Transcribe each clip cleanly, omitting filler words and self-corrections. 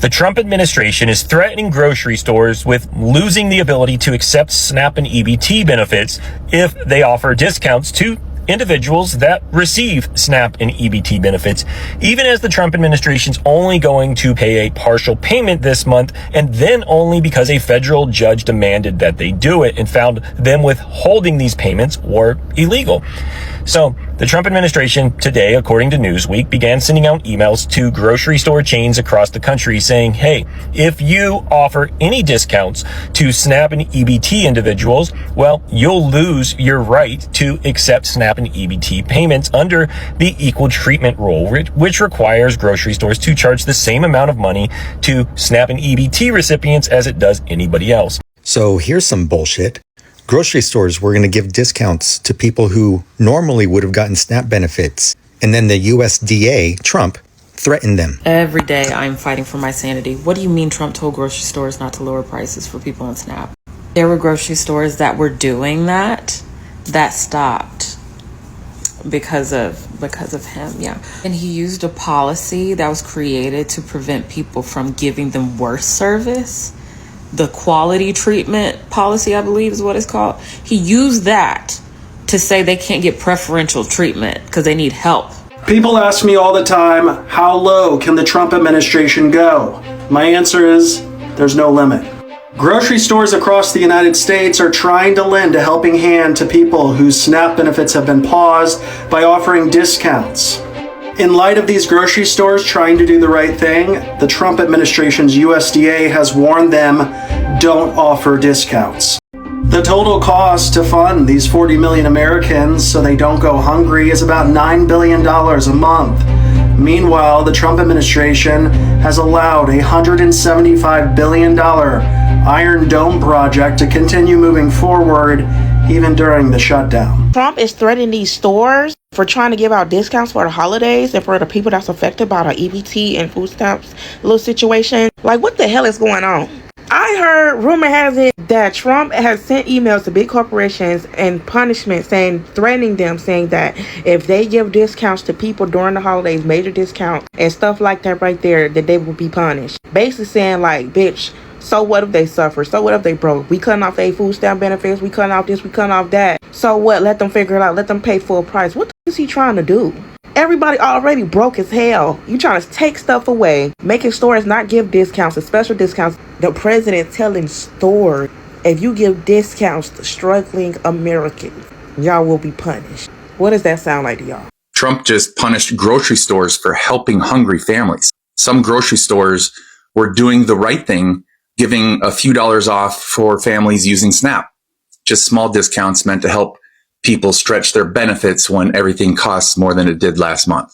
The Trump administration is threatening grocery stores with losing the ability to accept SNAP and EBT benefits if they offer discounts to individuals that receive SNAP and EBT benefits, even as the Trump administration's only going to pay a partial payment this month, and then only because a federal judge demanded that they do it and found them withholding these payments were illegal. So the Trump administration today, according to Newsweek, began sending out emails to grocery store chains across the country saying, hey, if you offer any discounts to SNAP and EBT individuals, well, you'll lose your right to accept SNAP and EBT payments under the equal treatment rule, which requires grocery stores to charge the same amount of money to SNAP and EBT recipients as it does anybody else. So here's some bullshit. Grocery stores were going to give discounts to people who normally would have gotten SNAP benefits. And then the USDA, Trump, threatened them. Every day I'm fighting for my sanity. What do you mean Trump told grocery stores not to lower prices for people on SNAP? There were grocery stores that were doing that stopped because of him, yeah. And he used a policy that was created to prevent people from giving them worse service. The quality treatment policy, I believe is what it's called. He used that to say they can't get preferential treatment because they need help. People ask me all the time, how low can the Trump administration go? My answer is, there's no limit. Grocery stores across the United States are trying to lend a helping hand to people whose SNAP benefits have been paused by offering discounts. In light of these grocery stores trying to do the right thing, the Trump administration's USDA has warned them, don't offer discounts. The total cost to fund these 40 million Americans so they don't go hungry is about $9 billion a month. Meanwhile, the Trump administration has allowed a $175 billion Iron Dome project to continue moving forward even during the shutdown. Trump is threatening these stores for trying to give out discounts for the holidays and for the people that's affected by the EBT and food stamps little situation. Like, what the hell is going on? I heard, rumor has it, that Trump has sent emails to big corporations and punishment threatening them, saying that if they give discounts to people during the holidays, major discounts and stuff like that right there, that they will be punished. Basically saying like, bitch, so what if they suffer? So what if they broke? We cutting off their food stamp benefits. We cutting off this. We cutting off that. So what? Let them figure it out. Let them pay full price. What the is he trying to do? Everybody already broke as hell. You trying to take stuff away, making stores not give discounts and special discounts. The president telling stores, if you give discounts to struggling Americans, y'all will be punished. What does that sound like to y'all? Trump just punished grocery stores for helping hungry families. Some grocery stores were doing the right thing, giving a few dollars off for families using SNAP. Just small discounts meant to help people stretch their benefits when everything costs more than it did last month.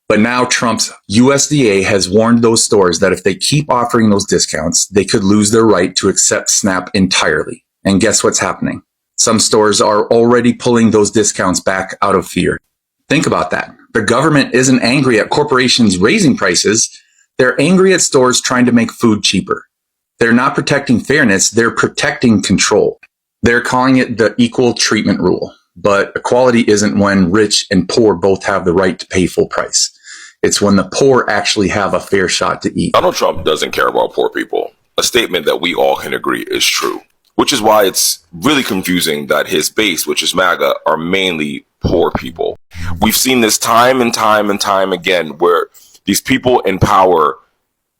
But now Trump's USDA has warned those stores that if they keep offering those discounts, they could lose their right to accept SNAP entirely. And guess what's happening? Some stores are already pulling those discounts back out of fear. Think about that. The government isn't angry at corporations raising prices. They're angry at stores trying to make food cheaper. They're not protecting fairness. They're protecting control. They're calling it the equal treatment rule. But equality isn't when rich and poor both have the right to pay full price. It's when the poor actually have a fair shot to eat. Donald Trump doesn't care about poor people. A statement that we all can agree is true, which is why it's really confusing that his base, which is MAGA, are mainly poor people. We've seen this time and time and time again where these people in power,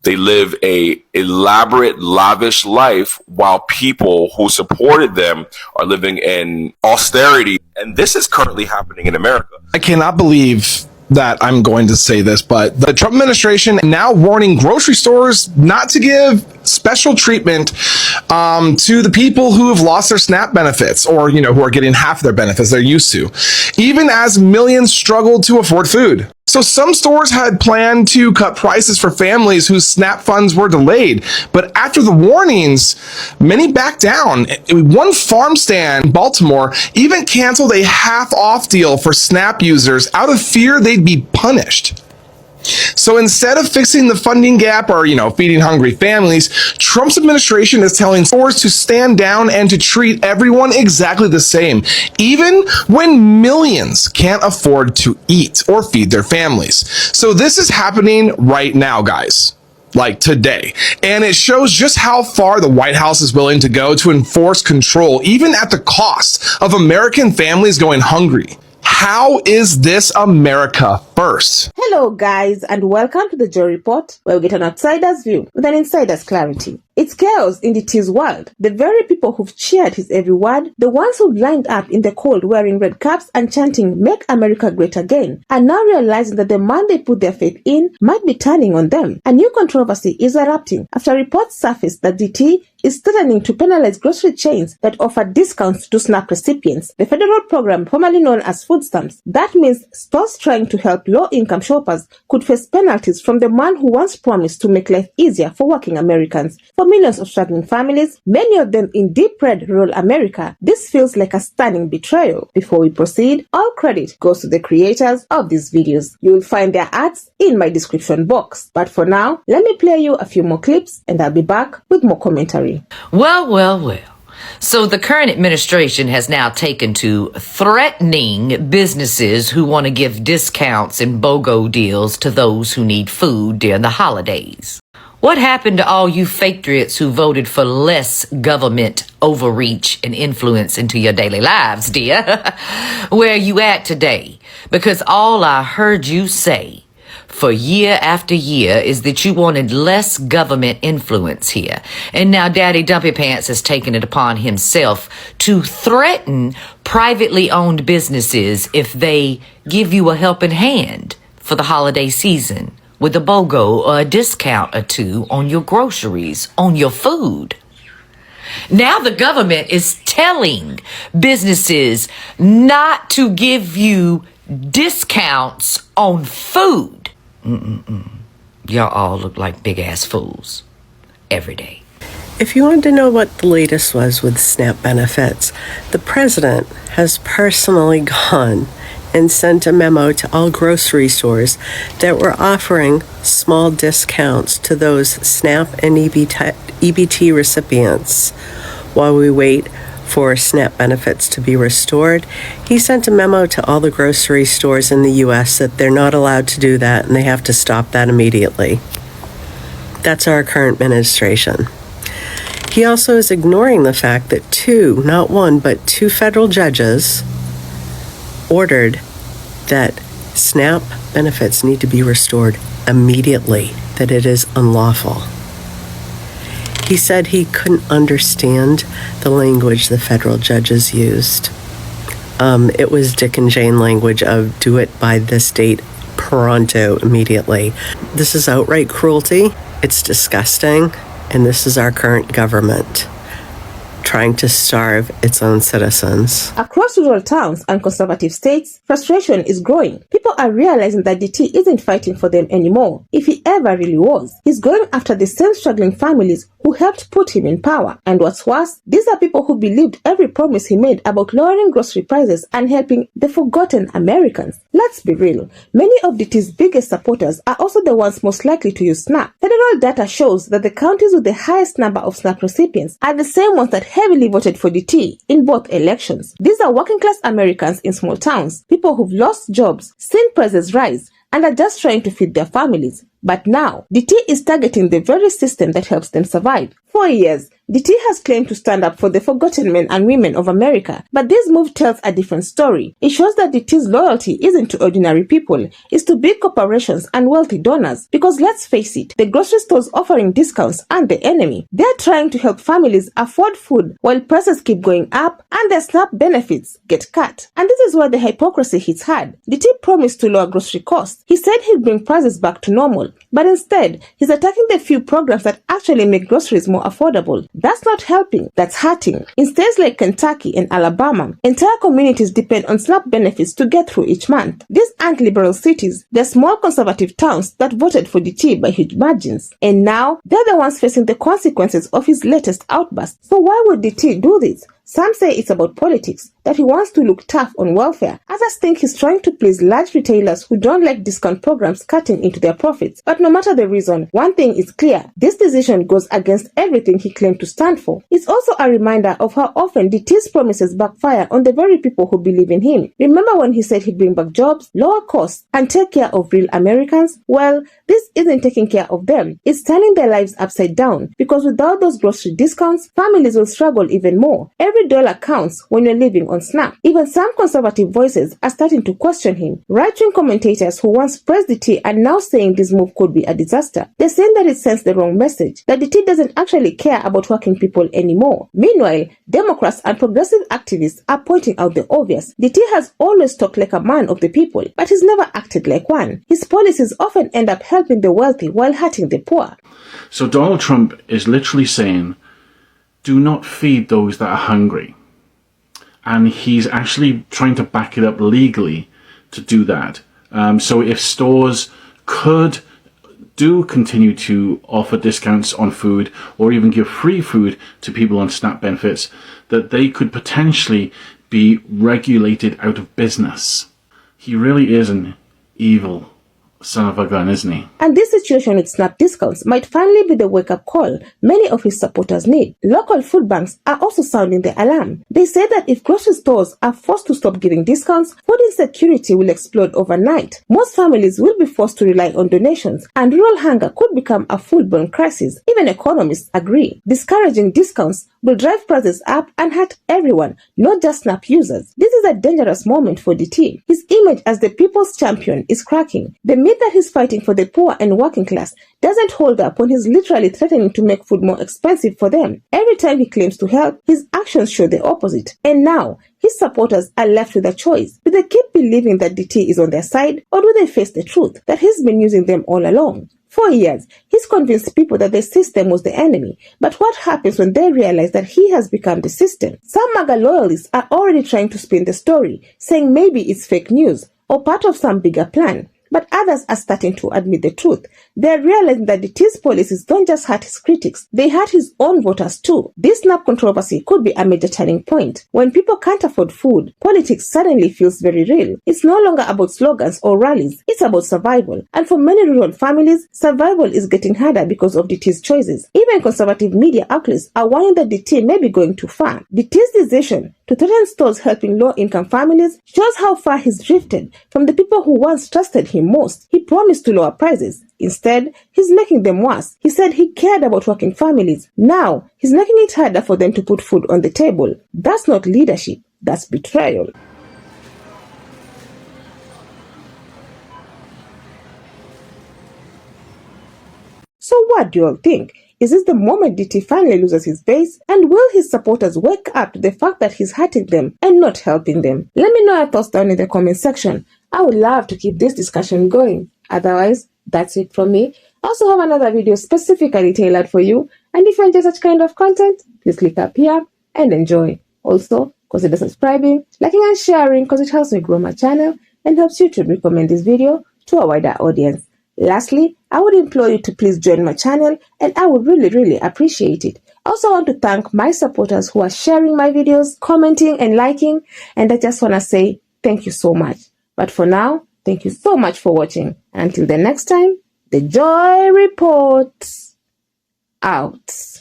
they live a elaborate, lavish life while people who supported them are living in austerity. And this is currently happening in America. I cannot believe that I'm going to say this, but the Trump administration now warning grocery stores not to give special treatment to the people who have lost their SNAP benefits or, who are getting half their benefits they're used to, even as millions struggle to afford food. So some stores had planned to cut prices for families whose SNAP funds were delayed. But after the warnings, many backed down. One farm stand in Baltimore even canceled a half-off deal for SNAP users out of fear they'd be punished. So instead of fixing the funding gap or, feeding hungry families, Trump's administration is telling stores to stand down and to treat everyone exactly the same, even when millions can't afford to eat or feed their families. So this is happening right now, guys. like today. And it shows just how far the White House is willing to go to enforce control, even at the cost of American families going hungry. How is this America first? Hello, guys, and welcome to the Joe Report, where we get an outsider's view with an insider's clarity. It's chaos in the T's world. The very people who've cheered his every word, the ones who lined up in the cold wearing red caps and chanting "Make America Great Again," are now realizing that the man they put their faith in might be turning on them. A new controversy is erupting after reports surfaced that DT is threatening to penalize grocery chains that offer discounts to SNAP recipients, the federal program formerly known as food stamps. That means stores trying to help low-income shoppers could face penalties from the man who once promised to make life easier for working Americans. For millions of struggling families, many of them in deep red rural America, this feels like a stunning betrayal. Before we proceed, all credit goes to the creators of these videos. You will find their ads in my description box. But for now, let me play you a few more clips and I'll be back with more commentary. Well. So the current administration has now taken to threatening businesses who want to give discounts and BOGO deals to those who need food during the holidays. What happened to all you patriots who voted for less government overreach and influence into your daily lives, dear? Where are you at today? Because all I heard you say for year after year is that you wanted less government influence here. And now Daddy Dumpy Pants has taken it upon himself to threaten privately owned businesses if they give you a helping hand for the holiday season with a BOGO or a discount or two on your groceries, on your food. Now the government is telling businesses not to give you discounts on food. Y'all all look like big-ass fools every day. If you wanted to know what the latest was with SNAP benefits, the president has personally gone and sent a memo to all grocery stores that were offering small discounts to those SNAP and EBT recipients. While we wait for SNAP benefits to be restored, he sent a memo to all the grocery stores in the U.S. that they're not allowed to do that and they have to stop that immediately. That's our current administration. He also is ignoring the fact that not one, but two federal judges ordered that SNAP benefits need to be restored immediately, that it is unlawful. He said he couldn't understand the language the federal judges used. It was Dick and Jane language of do it by this date, pronto, immediately. This is outright cruelty. It's disgusting. And this is our current government trying to starve its own citizens. Across rural towns and conservative states, frustration is growing. People are realizing that DT isn't fighting for them anymore. If he ever really was, he's going after the same struggling families who helped put him in power. And what's worse, these are people who believed every promise he made about lowering grocery prices and helping the forgotten Americans. Let's be real. Many of DT's biggest supporters are also the ones most likely to use SNAP. Federal data shows that the counties with the highest number of SNAP recipients are the same ones that heavily voted for DT in both elections. These are working class Americans in small towns, people who've lost jobs, seen prices rise, and are just trying to feed their families. But now, DT is targeting the very system that helps them survive. For years, DT has claimed to stand up for the forgotten men and women of America, but this move tells a different story. It shows that DT's loyalty isn't to ordinary people, it's to big corporations and wealthy donors. Because let's face it, the grocery stores offering discounts aren't the enemy. They're trying to help families afford food while prices keep going up and their SNAP benefits get cut. And this is where the hypocrisy hits hard. DT promised to lower grocery costs. He said he'd bring prices back to normal, but instead, he's attacking the few programs that actually make groceries more affordable. That's not helping, that's hurting. In states like Kentucky and Alabama, entire communities depend on SNAP benefits to get through each month. These aren't liberal cities, they're small conservative towns that voted for DT by huge margins. And now, they're the ones facing the consequences of his latest outburst. So why would DT do this? Some say it's about politics, that he wants to look tough on welfare. Others think he's trying to please large retailers who don't like discount programs cutting into their profits. But no matter the reason, one thing is clear. This decision goes against everything he claimed to stand for. It's also a reminder of how often DT's promises backfire on the very people who believe in him. Remember when he said he'd bring back jobs, lower costs, and take care of real Americans? Well, this isn't taking care of them. It's turning their lives upside down, because without those grocery discounts, families will struggle even more. Every dollar counts when you're living on SNAP. Even some conservative voices are starting to question him. Right-wing commentators who once praised DT are now saying this move could be a disaster. They're saying that it sends the wrong message, that DT doesn't actually care about working people anymore. Meanwhile, Democrats and progressive activists are pointing out the obvious. DT has always talked like a man of the people, but he's never acted like one. His policies often end up helping the wealthy while hurting the poor. So Donald Trump is literally saying, do not feed those that are hungry. And he's actually trying to back it up legally to do that. So if stores do continue to offer discounts on food, or even give free food to people on SNAP benefits, that they could potentially be regulated out of business. He really is an evil son of a gun, isn't he? And this situation with SNAP discounts might finally be the wake-up call many of his supporters need. Local food banks are also sounding the alarm. They say that if grocery stores are forced to stop giving discounts, food insecurity will explode overnight. Most families will be forced to rely on donations, and rural hunger could become a full-blown crisis. Even economists agree. Discouraging discounts will drive prices up and hurt everyone, not just SNAP users. This is a dangerous moment for DT. His image as the people's champion is cracking. The myth that he's fighting for the poor and working class doesn't hold up when he's literally threatening to make food more expensive for them. Every time he claims to help, his actions show the opposite. And now, his supporters are left with a choice. Do they keep believing that DT is on their side, or do they face the truth that he's been using them all along? For years, he's convinced people that the system was the enemy. But what happens when they realize that he has become the system? Some MAGA loyalists are already trying to spin the story, saying maybe it's fake news or part of some bigger plan. But others are starting to admit the truth. They're realizing that DT's policies don't just hurt his critics, they hurt his own voters too. This SNAP controversy could be a major turning point. When people can't afford food, politics suddenly feels very real. It's no longer about slogans or rallies, it's about survival. And for many rural families, survival is getting harder because of DT's choices. Even conservative media outlets are warning that DT may be going too far. DT's decision to threaten stores helping low-income families shows how far he's drifted from the people who once trusted him most. He promised to lower prices. Instead, he's making them worse. He said he cared about working families. Now, he's making it harder for them to put food on the table. That's not leadership. That's betrayal. So what do you all think? Is this the moment DT finally loses his base? And will his supporters wake up to the fact that he's hurting them and not helping them? Let me know your thoughts down in the comment section. I would love to keep this discussion going. Otherwise, that's it from me. I also have another video specifically tailored for you. And if you enjoy such kind of content, please click up here and enjoy. Also, consider subscribing, liking and sharing because it helps me grow my channel and helps YouTube recommend this video to a wider audience. Lastly, I would implore you to please join my channel and I would really appreciate it. I also want to thank my supporters who are sharing my videos, commenting and liking, and I just want to say thank you so much. But for now, thank you so much for watching. Until the next time, the Joy Report out.